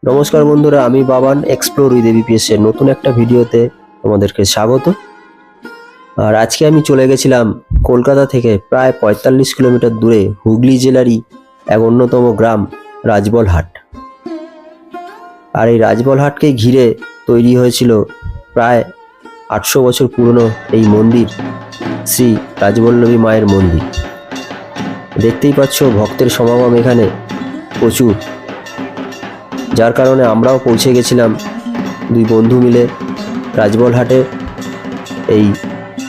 নমস্কার বন্ধুরা, আমি বাবান এক্সপ্লোর উইথ এবিপিএস এর নতুন একটা ভিডিওতে তোমাদেরকে স্বাগত। আর আজকে আমি চলে গেছিলাম কলকাতা থেকে প্রায় ৪৫ কিলোমিটার দূরে হুগলি জেলারই এক অন্যতম গ্রাম রাজবলহাট। আর এই রাজবলহাটকে ঘিরে তৈরি হয়েছিল প্রায় ৮০০ বছর পুরনো এই মন্দির, শ্রী রাজবল্লভী মায়ের মন্দির। দেখতেই পাচ্ছ ভক্তের সমাগম এখানে প্রচুর, যার কারণে আমরাও পৌঁছে গেছিলাম দুই বন্ধু মিলে রাজবলহাটে এই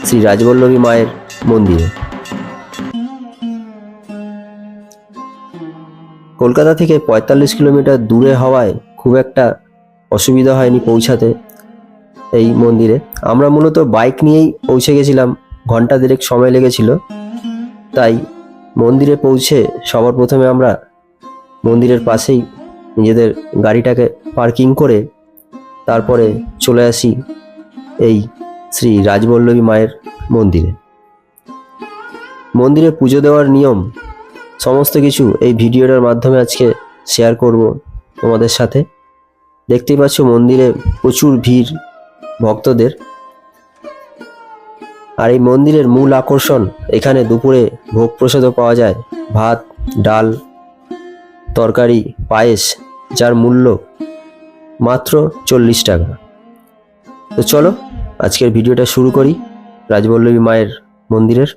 শ্রী রাজবল্লভী মায়ের মন্দিরে। কলকাতা থেকে ৪৫ কিলোমিটার দূরে হওয়ায় খুব একটা অসুবিধা হয়নি পৌঁছাতে এই মন্দিরে। আমরা মূলত বাইক নিয়েই পৌঁছে গেছিলাম, ঘন্টা দেড়েক সময় লেগেছিল। তাই মন্দিরে পৌঁছে সবার প্রথমে আমরা মন্দিরের পাশেই নিজেদের গাড়িটাকে পার্কিং করে তারপরে চলে আসি এই শ্রী রাজবল্লভী মায়ের মন্দিরে। মন্দিরে পুজো দেওয়ার নিয়ম সমস্ত কিছু এই ভিডিওটার মাধ্যমে আজকে শেয়ার করব তোমাদের সাথে। দেখতেই পাচ্ছ মন্দিরে প্রচুর ভিড় ভক্তদের। আর এই মন্দিরের মূল আকর্ষণ, এখানে দুপুরে ভোগ প্রসাদও পাওয়া যায়, ভাত, ডাল, তরকারি, পায়েস, যার মূল্য মাত্র ৪০ টাকা। তো চলো আজকের ভিডিওটা শুরু করি রাজবল্লভী মায়ের মন্দিরের।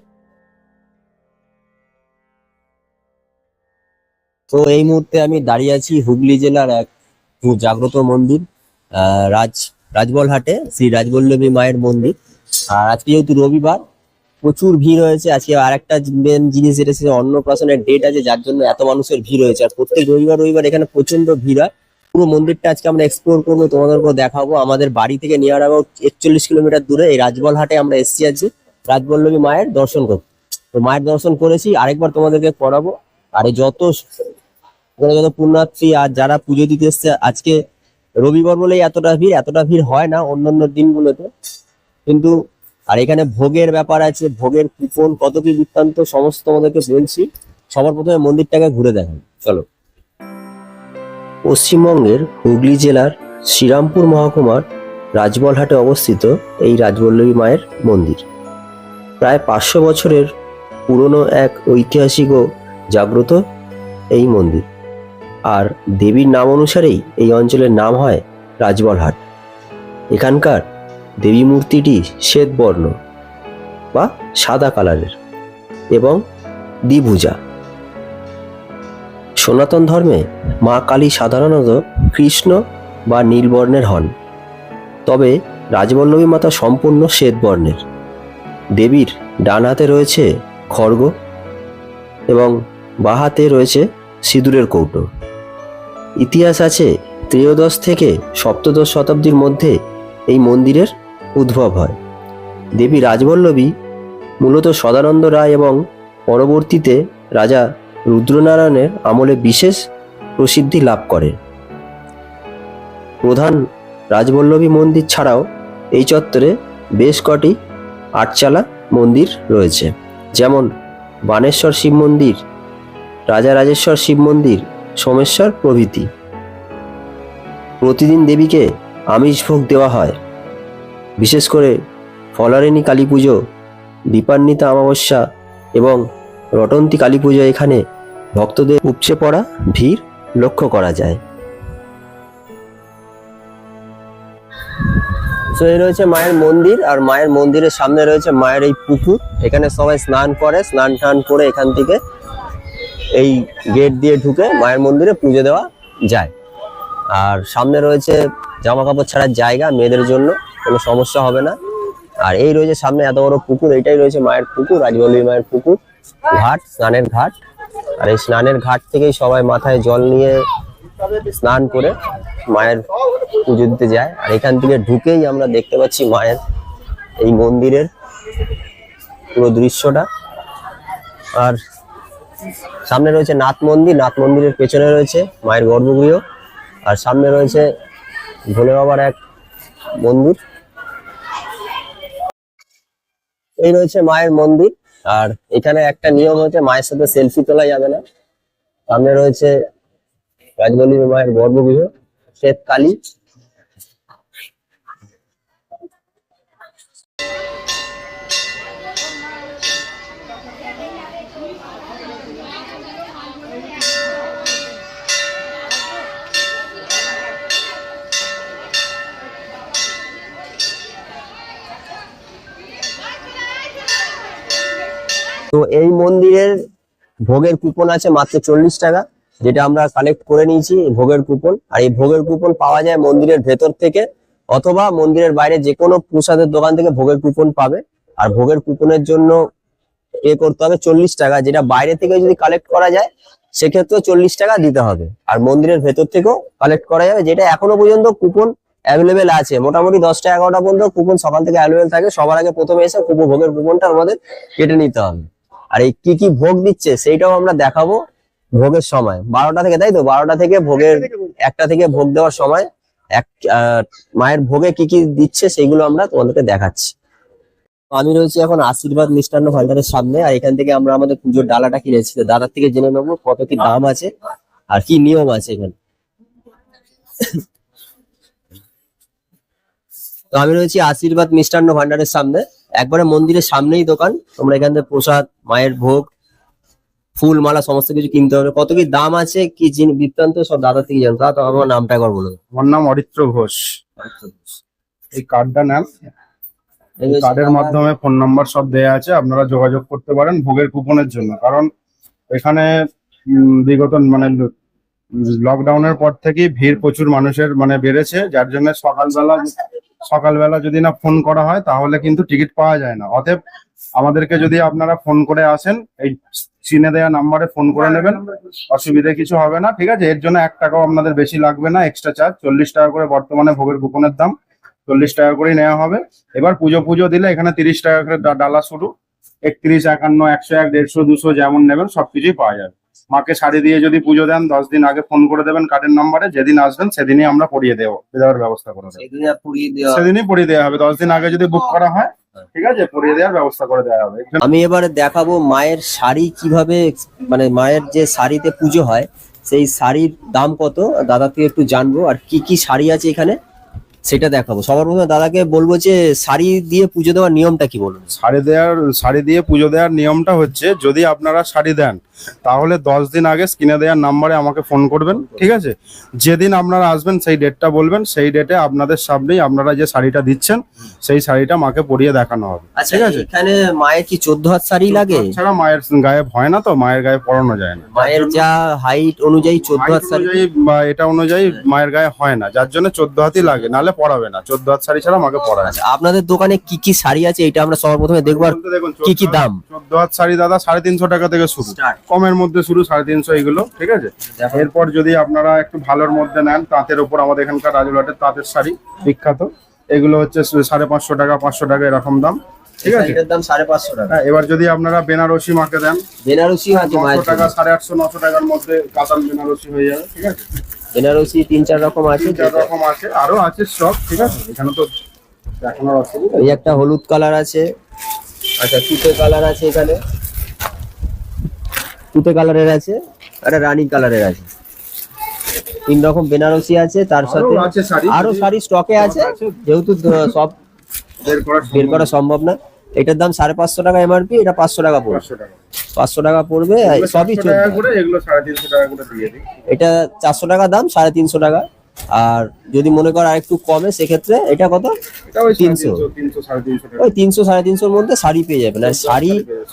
তো এই মুহূর্তে আমি দাঁড়িয়ে আছি হুগলি জেলার এক জাগ্রত মন্দির রাজবলহাটে, শ্রী রাজবল্লভী মায়ের মন্দির। আর আজকে যেহেতু রবিবার, প্রচুর ভিড় হয়েছে। আজকে আরেকটা মেন জিনিস যেটা ছিল অন্নপ্রাশনের ডেট আছে, যার জন্য এত মানুষের ভিড় হয়েছে। আর প্রত্যেক রবিবার এখানে প্রচন্ড ভিড় হয়। পুরো মন্দিরটা আজকে আমরা এক্সপ্লোর করবো, তোমাদেরকে দেখাবো। আমাদের বাড়ি থেকে নিয়ার অ্যাবাউট ৪১ কিলোমিটার দূরে এই রাজবলহাটে আমরা এসেছি আছি রাজবল্লভী মায়ের দর্শন করতে। তো মায়ের দর্শন করেছি, আরেকবার তোমাদেরকে করাবো। আর এই যত পুণ্যার্থী আর যারা পুজো দিতে এসছে, আজকে রবিবার বলেই এতটা ভিড় হয় না অন্যান্য দিনগুলোতে কিন্তু। আর এখানে ভোগের ব্যাপার আছে, ভোগের কুপন কত কি বৃত্তান্ত সমস্ত তোমাদেরকে বলছি। সবার প্রথমে মন্দিরটাকে ঘুরে দেখান, চলো। পশ্চিমবঙ্গের হুগলি জেলার শ্রীরামপুর মহকুমার রাজবলহাটে অবস্থিত এই রাজবল্লভী মায়ের মন্দির প্রায় ৫০০ বছরের পুরনো এক ঐতিহাসিক ও জাগ্রত এই মন্দির। আর দেবীর নাম অনুসারেই এই অঞ্চলের নাম হয় রাজবলহাট। এখানকার দেবী মূর্তিটি শ্বেতবর্ণ বা সাদা কালারের এবং দ্বিভুজা। সনাতন ধর্মে মা কালী সাধারণত কৃষ্ণ বা নীলবর্ণের হন, তবে রাজবল্লভী মাতা সম্পূর্ণ শ্বেতবর্ণের। দেবীর ডান হাতে রয়েছে খড়গ এবং বাঁ হাতে রয়েছে সিঁদুরের কৌটো। ইতিহাস আছে, ত্রয়োদশ থেকে সপ্তদশ শতাব্দীর মধ্যে এই মন্দিরের উদ্ভব হয়। দেবী রাজবল্লভী মূলত সদানন্দ রায় এবং পরবর্তীতে রাজা রুদ্রনারায়ণের আমলে বিশেষ প্রসিদ্ধি লাভ করে। প্রধান রাজবল্লভী মন্দির ছাড়াও এই চত্বরে বেশ কটি আটচালা মন্দির রয়েছে, যেমন বানেশ্বর শিব মন্দির, রাজারাজেশ্বর শিব মন্দির, সোমেশ্বর প্রভৃতি। প্রতিদিন দেবীকে আমিষ ভোগ দেওয়া হয়। বিশেষ করে ফলারিণী কালী পুজো, দীপান্বিতা অমাবস্যা এবং রটন্তী কালী পুজো এখানে ভক্তদের উপচে পড়া ভিড় লক্ষ্য করা যায়। তো এই রয়েছে মায়ের মন্দির, আর মায়ের মন্দিরের সামনে রয়েছে মায়ের এই পুকুর। এখানে সবাই স্নান করে, স্নান টান করে এখান থেকে এই গেট দিয়ে ঢুকে মায়ের মন্দিরে পুজো দেওয়া যায়। আর সামনে রয়েছে জামা কাপড় ছাড়ার জায়গা, মেয়েদের জন্য কোনো সমস্যা হবে না। আর এই রয়েছে সামনে এত বড় পুকুর, এইটাই রয়েছে মায়ের পুকুর, রাজবল্লভী মায়ের পুকুর, ঘাট, স্নানের ঘাট। আর এই স্নানের ঘাট থেকেই সবাই মাথায় জল নিয়ে স্নান করে মায়ের পুজো দিতে যায়। আর এখান থেকে ঢুকেই আমরা দেখতে পাচ্ছি মায়ের এই মন্দিরের পুরো দৃশ্যটা। আর সামনে রয়েছে নাথ মন্দির, নাথ মন্দিরের পেছনে রয়েছে মায়ের গর্ভগৃহ। আর সামনে রয়েছে ভোলে বাবার এক মন্দির। এই রয়েছে মায়ের মন্দির। আর এখানে একটা নিয়ম হচ্ছে, মায়ের সাথে সেলফি তোলা যাবে না। সামনে রয়েছে রাজবল্লভী মায়ের গর্ভগৃহ, শ্বেত কালী। তো এই মন্দিরের ভোগের কুপন আছে মাত্র 40 টাকা, যেটা আমরা কালেক্ট করে নিয়েছি ভোগের কুপন। আর এই ভোগের কুপন পাওয়া যায় মন্দিরের ভেতর থেকে অথবা মন্দিরের বাইরে যে কোনো প্রসাদের দোকান থেকে ভোগের কুপন পাবে। আর ভোগের কুপনের জন্য পে করতে হবে 40 টাকা, যেটা বাইরে থেকে যদি কালেক্ট করা যায় সেক্ষেত্রেও 40 টাকা দিতে হবে। আর মন্দিরের ভেতর থেকেও কালেক্ট করা যাবে, যেটা এখনো পর্যন্ত কুপন অ্যাভেলেবেল আছে। মোটামুটি 10টা 11টা পর্যন্ত কুপন সকাল থেকে অ্যাভেলেবেল থাকে। সবার আগে প্রথমে এসে ভোগের কুপনটা আমাদের কেটে নিতে হবে। আর এই কি কি ভোগ দিচ্ছে সেইটাও আমরা দেখাবো ভোগের সময়। 12টা থেকে, তাই তো? 12টা থেকে ভোগের 1টা থেকে ভোগ দেওয়ার সময় মায়ের ভোগে কি কি দিচ্ছে সেইগুলো আমরা তোমাদেরকে দেখাচ্ছি। আমি রয়েছি এখন আশীর্বাদ মিষ্টান্ন ভান্ডারের সামনে, আর এখান থেকে আমরা আমাদের পুজোর ডালাটা কিনেছি। তো দাদার থেকে জেনে নেবো কত কি দাম আছে আর কি নিয়ম আছে এখানে। তো আমি রয়েছি আশীর্বাদ মিষ্টান্ন ভান্ডারের সামনে, একবারে মন্দিরের সামনেই দোকান। তোমরা এখান থেকে প্রসাদ, মায়ের ভোগ, ফুল মালা সমস্ত কিছু কিনতে হবে। কত কি দাম আছে কি বৃত্তান্ত সব দাদার থেকে জানতো। তো আমার নামটা একবার বলো। আমার নাম অরিত্র ঘোষ। এই কার্ডটা নেন, এই কার্ডের মাধ্যমে ফোন নাম্বার সব দেয়া আছে, আপনারা যোগাযোগ করতে পারেন ভোগের কুপনের জন্য। কারণ এখানে বিগত মানে লকডাউনের পর থেকেই ভিড় প্রচুর মানুষের মানে বেড়েছে, যার জন্য সকালবেলা যদি না ফোন করা হয় তাহলে কিন্তু টিকিট পাওয়া যায় না। অতএব আমাদেরকে যদি আপনারা ফোন করে আসেন, এই চিনে দেওয়া নাম্বারে ফোন করে নেবেন, অসুবিধা কিছু হবে না, ঠিক আছে? এর জন্য 1 টাকাও আপনাদের বেশি লাগবে না, এক্সট্রা চার্জ। 40 টাকা করে বর্তমানে ভোগের কুপনের দাম, 40 টাকা করেই নেওয়া হবে। এবার পুজো দিলে এখানে 30 টাকা করে ডালা শুরু, 31, 51, 101, 150, 200 যেমন নেবেন সবকিছুই পাওয়া যাবে। মাকে শাড়ি দিয়ে যদি পুজো দেন 10 দিন আগে ফোন করে দেবেন কার্ডের নাম্বারে, যেদিন আসবেন সেদিনই আমরা পরিয়ে দেওয়ার ব্যবস্থা করে দেবো। সেদিনই পরিয়ে দেওয়া হবে। 10 দিন আগে যদি বুক করা হয়, ঠিক আছে, পরিয়ে দেওয়ার ব্যবস্থা করে দেওয়া হবে। আমি এবারে দেখাবো মায়ের শাড়ি কিভাবে, মানে মায়ের যে শাড়িতে পুজো হয় সেই শাড়ির দাম কত দাদা থেকে একটু জানবো, আর কি কি শাড়ি আছে এখানে সেটা দেখাবো। সবার প্রথমে দাদাকে বলবো যে শাড়ি দিয়ে পুজো দেওয়ার নিয়মটা কি বলুন। শাড়ি দিয়ে পুজো দেওয়ার নিয়মটা হচ্ছে, যদি আপনারা শাড়ি দেন তাহলে 10 দিন আগে স্ক্রিনে দেওয়ার নাম্বারে আমাকে ফোন করবেন, ঠিক আছে? যেদিন আপনারা আসবেন সেই ডেটটা বলবেন, সেই ডেটে আপনাদের সামনেই আপনারা যে শাড়িটা দিচ্ছেন সেই শাড়িটা মাকে পরিয়ে দেখানো হবে, ঠিক আছে? এখানে মায়ের কি 14 হাত শাড়ি লাগে? ছাড়া মায়ের গায়ে হয় না, তো মায়ের গায়ে পরানো যায় না। মায়ের যা হাইট অনুযায়ী 14 হাত শাড়ি বা এটা অনুযায়ী মায়ের গায়ে হয় না, যার জন্য 14 হাতই লাগে, নালে পরাবে না। 14 হাত শাড়ি ছাড়া মাকে পরায় না। আপনাদের দোকানে কি কি শাড়ি আছে এটা আমরা সবার প্রথমে দেখবো, আর কি কি দাম। 14 হাত শাড়ি দাদা 350 টাকা থেকে শুরু, কমের মধ্যে শুরু 350 এগুলো, ঠিক আছে? এরপর যদি আপনারা একটু ভালোর মধ্যে নেন, তাঁতের উপর আমাদের এখানকার রাজুরহাটের তাঁতের শাড়ি বিখ্যাত, এগুলো হচ্ছে 550 টাকা, 500 টাকা এরকম দাম, ঠিক আছে? এটার দাম 550 টাকা। এবার যদি আপনারা বেনারসি মাকে দেন, বেনারসি আছে 900 টাকা, 850, 900 টাকার মধ্যে কাতান বেনারসি হয়ে যাবে, ঠিক আছে? বেনারসি 3-4 রকম আছে, 4 রকম আছে, আরো আছে সব, ঠিক আছে? এখানে তো দেখানোর অসুবিধা। এই একটা হলুদ কালার আছে, আচ্ছা তুতে কালার আছে, এখানে তুতে কালারের আছে, একটা রানী কালারের আছে। 3 রকম বেনারসি আছে, তার সাথে আরো শাড়ি স্টকে আছে, যেহেতু সব বের করা সম্ভব না। এটার দাম 550 টাকা এমআরপি, এটা 500 টাকা পড়বে। 500 টাকা পড়বে, সবই এগুলো 350 টাকা করে দিয়ে দিই। এটা 400 টাকা দাম, 350 টাকা। আর যদি মনে করো আরেকটু কমে সেক্ষেত্রে এটা কত? 300, 300, ওই 300-350 মধ্যে শাড়ি পেয়ে যাবেন। আর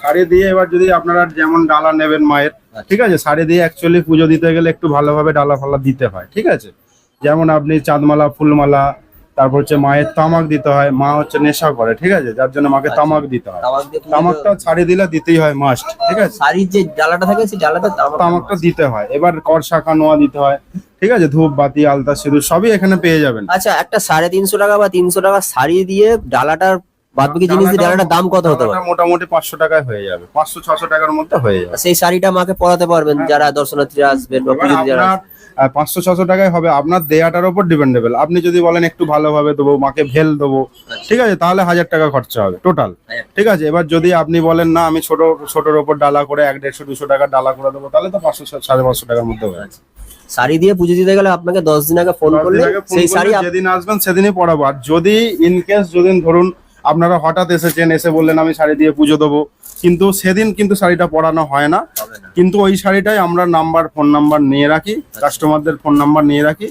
শাড়ি দিয়ে এবার যদি আপনারা যেমন ডালা নেবেন মায়ের, ঠিক আছে, শাড়ি দিয়ে অ্যাকচুয়ালি পুজো দিতে গেলে একটু ভালোভাবে ডালা ফালা দিতে হয়, ঠিক আছে? যেমন আপনি চাঁদমালা, ফুলমালা, তারপর হচ্ছে মায়ের তামাক দিতে হয়। মা হচ্ছে নেশা করে, ঠিক আছে, যার জন্য মাকে তামাক দিতে হয়। তামাকটা শাড়ি দিলে দিতেই হয় মাস্ট, ঠিক আছে? শাড়ির যে ডালাটা থাকে সেই ডালাটা তামাকটা দিতে হয়। এবার কর শাখা নোয়া দিতে হয়, ঠিক আছে? ধূপ বাতি, আলতা, সিঁদুর সবই এখানে পেয়ে যাবেন। আচ্ছা, একটা 350 টাকা বা 300 টাকা শাড়ি দিয়ে ডালাটার বাদবাকি জিনিস দিয়ে ডালাটার দাম কত হতে পারে? মোটামুটি 500 টাকায় হয়ে যাবে, 500-600 টাকার মধ্যে হয়ে যাবে। সেই শাড়িটা মাকে পরাতে পারবেন যারা দর্শনার্থীরা আসবেন বা পুজো দিতে যারা 500-600 টাকায় হবে, আপনার দেয়াটার উপর ডিপেন্ডেবল। আপনি যদি বলেন একটু ভালোভাবে দেবো, মাকে ভেল দেবো, ঠিক আছে, তাহলে 1000 টাকা খরচা হবে টোটাল, ঠিক আছে? এবার যদি আপনি বলেন না আমি ছোটর উপর ডালা করে 150-200 টাকার ডালা করে দেবো, তাহলে তো 500-550 টাকার মধ্যে হয়ে যাচ্ছে। শাড়ি দিয়ে পুজো দিতে গেলে আপনাকে 10 দিন আগে ফোন 10 দিন করলে আগে ফোন সেই করলে শাড়ি যেদিন আসবেন সেদিনই পরাবো। আর যদি ইন কেস যদি ধরুন আপনারা হঠাৎ এসেছেন, এসে বললেন আমি শাড়ি দিয়ে পুজো দেবো, কিন্তু সেদিন কিন্তু শাড়িটা পরানো হয় না। কিন্তু ওই শাড়িটাই আমরা ফোন নাম্বার নিয়ে রাখি, কাস্টমারদের ফোন নাম্বার নিয়ে রাখি,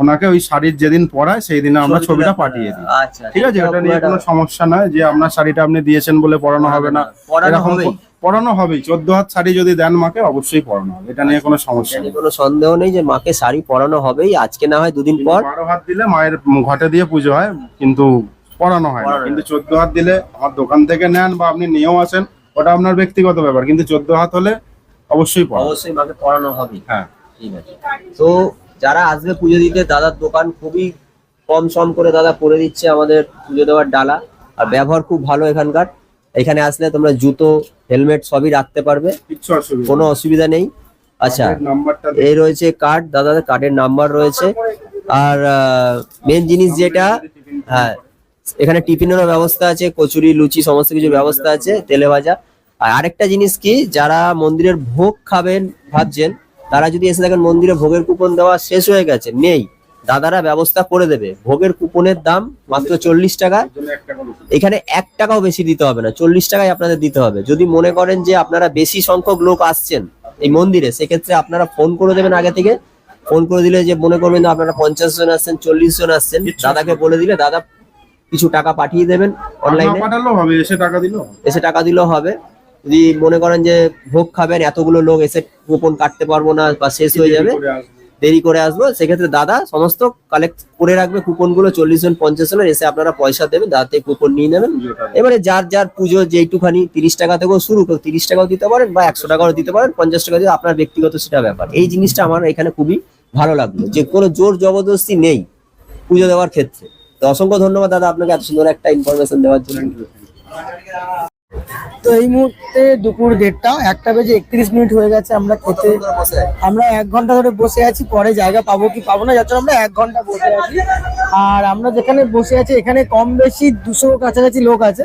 ওনাকে ওই শাড়ির যেদিন পরায় সেই দিনে আমরা ছবিটা পাঠিয়ে দিই। আচ্ছা, ঠিক আছে, এটা নিয়ে কোনো সমস্যা নয় যে আপনার শাড়িটা আপনি দিয়েছেন বলে পরানো হবে না, পরানো এরকম হবেই। পরানো হবেই। 14 হাত শাড়ি যদি দেন মাকে অবশ্যই পরানো হবে, এটা নিয়ে কোনো সমস্যা এখানে নেই। কোনো সন্দেহ নেই যে মাকে শাড়ি পরানো হবেই, আজকে না হয় 2 দিন পর। 12 হাত দিলে মায়ের ঘটে দিয়ে পুজো হয়, কিন্তু পরানো হয় না। পরানো কিন্তু 14 হাত দিলে আমার দোকান থেকে নেন বা আপনি নিয়েও আসেন, ওটা আপনার ব্যক্তিগত ব্যাপার, কিন্তু 14 হাত হলে অবশ্যই পরানো। অবশ্যই মাকে পরানো হবেই। হ্যাঁ, ঠিক আছে। তো যারা আসবে পুজো দিতে, দাদার দোকান খুবই কম সম করে দাদা করে দিচ্ছে আমাদের পুজো দেওয়ার ডালা, আর ব্যবহার খুব ভালো এখানকার। এখানে আসলে তোমরা জুতো, হেলমেট সবই রাখতে পারবে, কিচ্ছু অসুবিধা কোনো অসুবিধা নেই। আচ্ছা, নেই। নাম্বারটা এই রয়েছে কার্ড, দাদাদের কার্ডের নাম্বার রয়েছে। আর মেন জিনিস যেটা, হ্যাঁ, এখানে টিফিনেরও ব্যবস্থা আছে, কচুরি লুচি সমস্ত কিছু ব্যবস্থা আছে, তেলে ভাজা। আর আরেকটা জিনিস কি, যারা মন্দিরের ভোগ খাবেন ভাবছেন, তারা যদি এসে দেখেন মন্দিরে ভোগের কুপন দেওয়া শেষ হয়ে গেছে, নেই, দাদারা ব্যবস্থা করে দেবে। ভোগের কুপনের দাম মাত্র 40 টাকা। জন্য 1 টাকা বেশি। এখানে 1 টাকাও বেশি দিতে হবে না, 40 টাকাই আপনাদের দিতে হবে। যদি মনে করেন যে আপনারা বেশি সংখ্যক লোক আসছেন এই মন্দিরে, সেক্ষেত্রে আপনারা ফোন করে দেবেন আগে থেকে। ফোন করে দিলে যে মনে করবেন যে আপনারা 50 জন আসছেন, 40 জন আসছেন, দাদাকে বলে দিলে দাদা কিছু টাকা পাঠিয়ে দেবেন অনলাইনে, না পাঠালেও হবে, এসে টাকা দিলেও হবে। এসে টাকা দিলেও হবে। যদি মনে করেন যে ভোগ খাবেন, এতগুলো লোক এসে কুপন কাটতে পারবো না বা শেষ হয়ে যাবে, করে আসবে। দেরি করে আসবো, সেক্ষেত্রে দাদা সমস্ত কালেক্ট করে রাখবে কুপন গুলো। 40 জন 50 জনের এসে আপনারা পয়সা দেবেন, দাদা থেকে কুপন নিয়ে নেবেন। এবারে যার যার পুজো যেইটুখানি, 30 টাকা থেকেও শুরু, 30 টাকাও দিতে পারেন বা 100 টাকাও দিতে পারেন, 50 টাকা দিয়ে আপনার ব্যক্তিগত সেটা ব্যাপার। এই জিনিসটা আমার এখানে খুবই ভালো লাগলো, যে কোনো জোর জবরদস্তি নেই পুজো দেওয়ার ক্ষেত্রে। তো অসংখ্য ধন্যবাদ দাদা আপনাকে এত সুন্দর একটা ইনফরমেশন দেওয়ার জন্য। তো এই মুহূর্তে দুপুর 1:30, 1:31 হয়ে গেছে। আমরা খেতে, আমরা 1 ঘন্টা ধরে বসে আছি, পরে জায়গা পাবো কি পাবো না, যার জন্য আমরা 1 ঘন্টা বসে আছি। আর আমরা যেখানে বসে আছি এখানে কম বেশি 200 কাছাকাছি লোক আছে।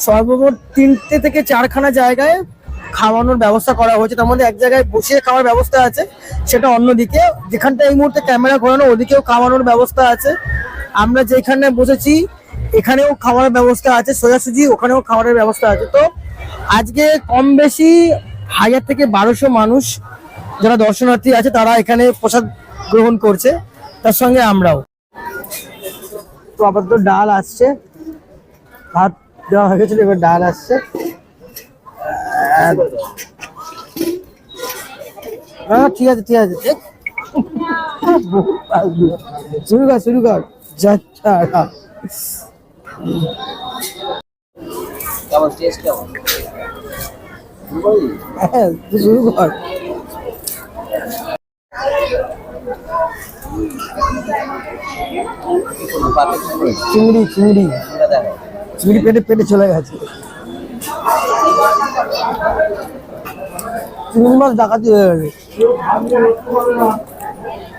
সর্বমোট 3টে থেকে 4খানা জায়গায় খাওয়ানোর ব্যবস্থা করা হয়েছে। তার মধ্যে এক জায়গায় বসিয়ে খাওয়ার ব্যবস্থা আছে, সেটা অন্যদিকে। যেখানটা এই মুহূর্তে ক্যামেরা ঘোরানো, ওদিকেও খাওয়ানোর ব্যবস্থা আছে। আমরা যেখানে বসেছি এখানেও খাওয়ার ব্যবস্থা আছে, সোজাসুজি ওখানেও খাওয়ারের ব্যবস্থা আছে। তো আজকে কম বেশি 1000 থেকে 1200 মানুষ যারা দর্শনার্থী আছে তারা এখানে প্রসাদ গ্রহণ করছে, তার সঙ্গে আমরাও। তো আপাতত ডাল আসছে, ভাত দেওয়া হয়ে গেছিল, এবার ডাল আসছে। হ্যাঁ, ঠিক আছে ঠিক আছে, শুরু কর যাচ্ছা। কেমন টেস্ট কেমন? হ্যাঁ, তুই শুরু কর। চিংড়ি চিংড়ি চিংড়ি পেটে পেটে চলে গেছে। চিংড়ি মাছ ডাকাতি হয়ে গেছে।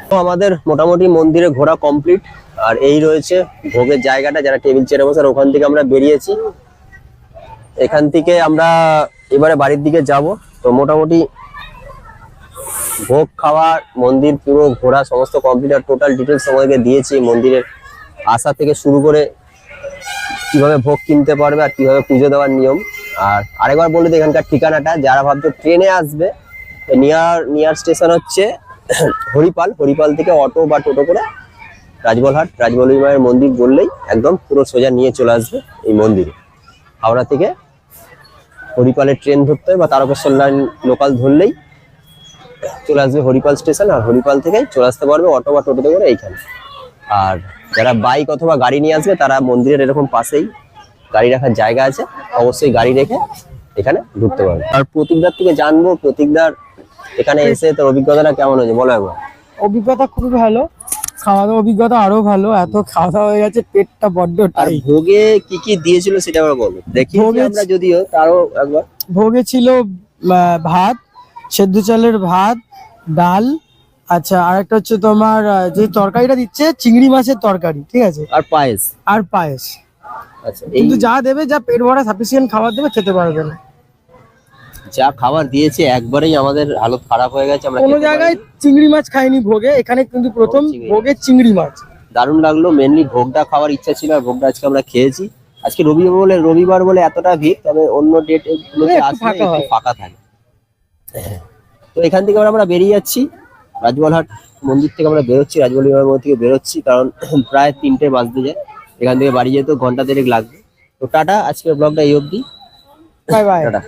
তো আমাদের মোটামুটি মন্দিরে ঘোরা কমপ্লিট। আর এই রয়েছে ভোগের জায়গাটা, যারা টেবিল চেয়ারে বসে, আর ওখান থেকে আমরা বেরিয়েছি। এখান থেকে আমরা এবারে বাড়ির দিকে যাব। তো মোটামুটি ভোগ খাওয়া, মন্দির পুরো ঘোরা সমস্ত কমপ্লিট, আর টোটাল ডিটেলস আমাদেরকে দিয়েছি মন্দিরের আসা থেকে শুরু করে কিভাবে ভোগ কিনতে পারবে আর কিভাবে পুজো দেওয়ার নিয়ম। আর আরেকবার বলে দিই এখানকার ঠিকানাটা, যারা ভাবছো ট্রেনে আসবে, নিয়ার স্টেশন হচ্ছে হরিপাল থেকে অটো বা টোটো করে রাজবলহাট, রাজবল্লী মায়ের মন্দির বললেই একদম পুরো সোজা নিয়ে চলে আসবে এই মন্দিরে। হাওড়া থেকে হরিপালের ট্রেন ধরতে হবে বা তারকেশ্বর লাইন লোকাল ধরলেই চলে আসবে হরিপাল স্টেশন, আর হরিপাল থেকে চলে আসতে পারবে অটো বা টোটোতে করে এইখানে। আর যারা বাইক অথবা গাড়ি নিয়ে আসবে তারা মন্দিরের এরকম পাশেই গাড়ি রাখার জায়গা আছে, অবশ্যই গাড়ি রেখে এখানে ঢুকতে পারবে। আর প্রতীকদার থেকে জানবো, প্রতীকদার এখানে এসে তোর অভিজ্ঞতাটা কেমন হয়েছে বলো একবার। অভিজ্ঞতা খুবই ভালো, খাওয়া দাওয়া অভিজ্ঞতা আরো ভালো। এত খাওয়া দাওয়া হয়ে গেছে, পেটটা বড্ড আর টাইট। ভোগে কি কি দিয়েছিল সেটা আবার বলো, দেখি আমরা যদিও তারও একবার। ভোগে ছিল ভাত, সেদ্ধ চালের ভাত, ডাল, আচ্ছা, আর একটা হচ্ছে তোমার যে তরকারিটা দিচ্ছে চিংড়ি মাছের তরকারি, ঠিক আছে, আর পায়েস। আর পায়েস। আচ্ছা, এই কিন্তু যা দেবে, যা পেট ভরা সাফিসিয়েন্ট খাবার দেবে, খেতে পারবে না। যা খাবার দিয়েছে একবারেই আমাদের হালত খারাপ হয়ে গেছে। আমরা কোনো খেতে জায়গায় পারিনি। চিংড়ি মাছ খাইনি ভোগে, এখানে কিন্তু প্রথম চিংড়ি ভোগে চিংড়ি মাছ। দারুণ লাগলো। মেনলি ভোগটা খাওয়ার ইচ্ছা ছিল, আর ভোগটা আজকে আমরা খেয়েছি। আজকে রবিবার বলে এতটা ভিড়, তবে অন্য ডেট গুলোতে একটু আসলে ফাঁকা একটু হয়। ফাঁকা থাকে। তো এখান থেকে আমরা বেরিয়ে যাচ্ছি, রাজবলহাট মন্দির থেকে আমরা বেরোচ্ছি, রাজবল মন্দির থেকে বেরোচ্ছি, কারণ প্রায় 3টে বাজতে যায়। এখান থেকে বাড়ি যেতে ঘন্টা দেড়েক লাগবে। তো টাটা, আজকের ব্লগটা এই অবধি। Bye bye. টাটা।